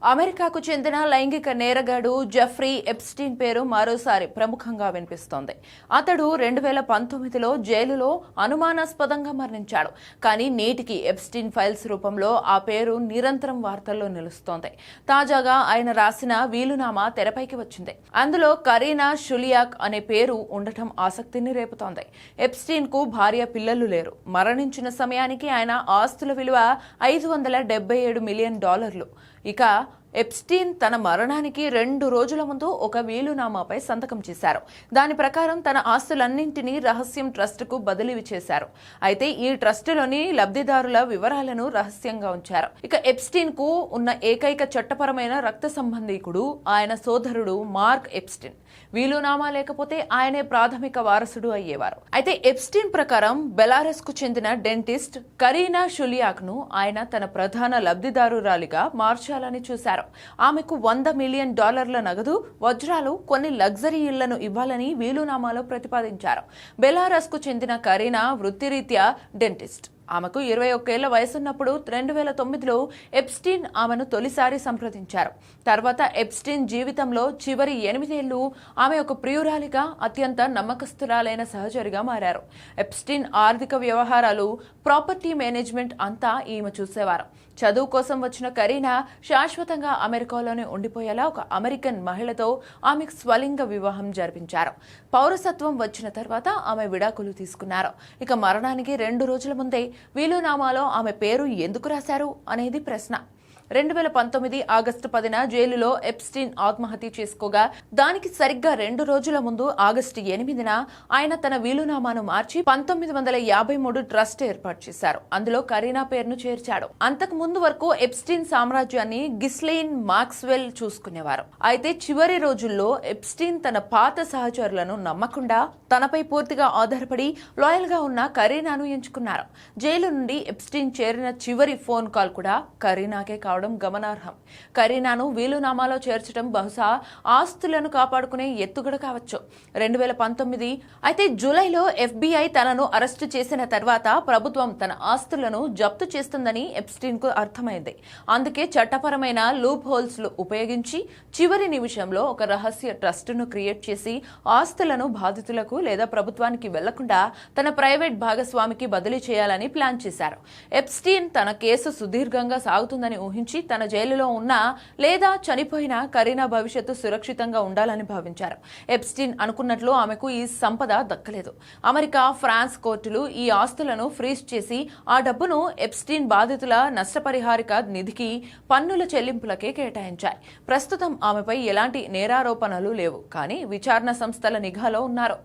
అమెరికాకు చెందిన లైంగిక నేరగాడు జెఫ్రీ ఎప్స్టీన్ పేరు మరోసారి ప్రముఖంగా వినిపిస్తోంది. అతడు 2019లో జైలులో అనుమానాస్పదంగా మరణించాడు. కానీ నేటికి ఎప్స్టీన్ ఫైల్స్ రూపంలో ఆ పేరు నిరంతరం వార్తల్లో నిలుస్తోంది. తాజాగా ఆయన రాసిన వీలునామా తెరపైకి వచ్చింది. అందులో కరీనా షులియాక్ అనే పేరు ఉండటం ఆసక్తిని రేపుతోంది. ఎప్స్టీన్ కు భార్య, పిల్లలు లేరు. మరణించిన సమయానికి ఆయన ఆస్తుల విలువ $577 మిలియన్. ఇక ఎప్స్టీన్ తన మరణానికి 2 రోజుల ముందు ఒక వీలునామాపై సంతకం చేశారు. దాని ప్రకారం తన ఆస్తులన్నింటినీ రహస్యం ట్రస్టుకు బదిలీ చేశారు. అయితే ఈ ట్రస్టులోని లబ్ధిదారుల వివరాలను రహస్యంగా ఉంచారు. ఇక ఎప్స్టీన్ కు ఉన్న ఏకైక చట్టపరమైన రక్త సంబంధీకుడు ఆయన సోదరుడు మార్క్ ఎప్స్టీన్. వీలునామా లేకపోతే ఆయనే ప్రాథమిక వారసుడు అయ్యేవారు. అయితే ఎప్స్టీన్ ప్రకారం బెలారస్ కు చెందిన డెంటిస్ట్ కరీనా షులియాక్ ను ఆయన తన ప్రధాన లబ్ధిదారురాలిగా మార్చాలని చూశారు. ఆమెకు $100 మిలియన్ నగదు, వజ్రాలు, కొన్ని లగ్జరీ ఇళ్లను ఇవ్వాలని వీలునామాలో ప్రతిపాదించారు. బెలారస్ కు చెందిన కరీనా వృత్తిరీత్యా డెంటిస్ట్. ఆమెకు 21 ఏళ్ల వయసున్నప్పుడు 2009లో ఎప్స్టీన్ ఆమెను తొలిసారి సంప్రదించారు. తర్వాత ఎప్స్టీన్ జీవితంలో చివరి 8 ఏళ్లు ఆమె ఒక ప్రియురాలిగా, అత్యంత నమ్మకస్తురాలైన సహచరిగా మారారు. ఎప్స్టీన్ ఆర్థిక వ్యవహారాలు, ప్రాపర్టీ మేనేజ్మెంట్ అంతా ఈమె చూసేవారు. చదువు కోసం వచ్చిన కరీనా శాశ్వతంగా అమెరికాలోనే ఉండిపోయేలా ఒక అమెరికన్ మహిళతో ఆమెకు స్వలింగ వివాహం జరిపించారు. పౌరసత్వం వచ్చిన తర్వాత ఆమె విడాకులు తీసుకున్నారు. ఇక మరణానికి 2 రోజుల ముందే వీలునామాలో ఆమె పేరు ఎందుకు రాశారు అనేది ప్రశ్న. 2019 ఆగస్టు 10న జైలులో ఎప్స్టీన్ ఆత్మహత్య చేసుకోగా దానికి సరిగ్గా 2 రోజుల ముందు ఆగస్టు 8న ఆయన తన వీలునామాను మార్చి 1953 ట్రస్ట్ ఏర్పాటు చేశారు. అందులో కరీనా పేరును చేర్చాడు. అంతకు ముందు వరకు ఎప్స్టీన్ సామ్రాజ్యాన్ని గిస్లెయిన్ మాక్స్వెల్ చూసుకునేవారు. అయితే చివరి రోజుల్లో ఎప్స్టీన్ తన పాత సహచరులను నమ్మకుండా తనపై పూర్తిగా ఆధారపడి లాయల్ గా ఉన్న కరీనాను ఎంచుకున్నారు. జైలు నుండి ఎప్స్టీన్ చేరిన చివరి ఫోన్ కాల్ కూడా కరీనాకే కావడం గమనార్హం. కరీనాను వీలునామాలో చేర్చడం బహుశా ఆస్తులను కాపాడుకునే ఎత్తుగడ కావచ్చు. 2019 అయితే జూలైలో FBI తనను అరెస్టు చేసిన తర్వాత ప్రభుత్వం తన ఆస్తులను జప్తు చేస్తుందని ఎప్స్టీన్ కు అర్థమైంది. అందుకే చట్టపరమైన లూప్ హోల్స్ ఉపయోగించి చివరి నిమిషంలో ఒక రహస్య ట్రస్టును క్రియేట్ చేసి ఆస్తులను బాధితులకు లేదా ప్రభుత్వానికి వెళ్లకుండా తన ప్రైవేట్ భాగస్వామికి బదిలీ చేయాలని ప్లాన్ చేశారు. ఎప్స్టీన్ తన కేసు సుదీర్ఘంగా సాగుతుందని ఊహించి తన జైలులో ఉన్న లేదా చనిపోయిన కరీనా భవిష్యత్తు సురక్షితంగా ఉండాలని భావించారు. ఎప్స్టీన్ అనుకున్నట్లు ఆమెకు ఈ సంపద దక్కలేదు. అమెరికా, ఫ్రాన్స్ కోర్టులు ఈ ఆస్తులను ఫ్రీజ్ చేసి ఆ డబ్బును ఎప్స్టీన్ బాధితుల నష్టపరిహారిక నిధికి, పన్నుల చెల్లింపులకే కేటాయించాయి. ప్రస్తుతం ఆమెపై ఎలాంటి నేరారోపణలు లేవు, కానీ విచారణ సంస్థల నిఘాలో ఉన్నారు.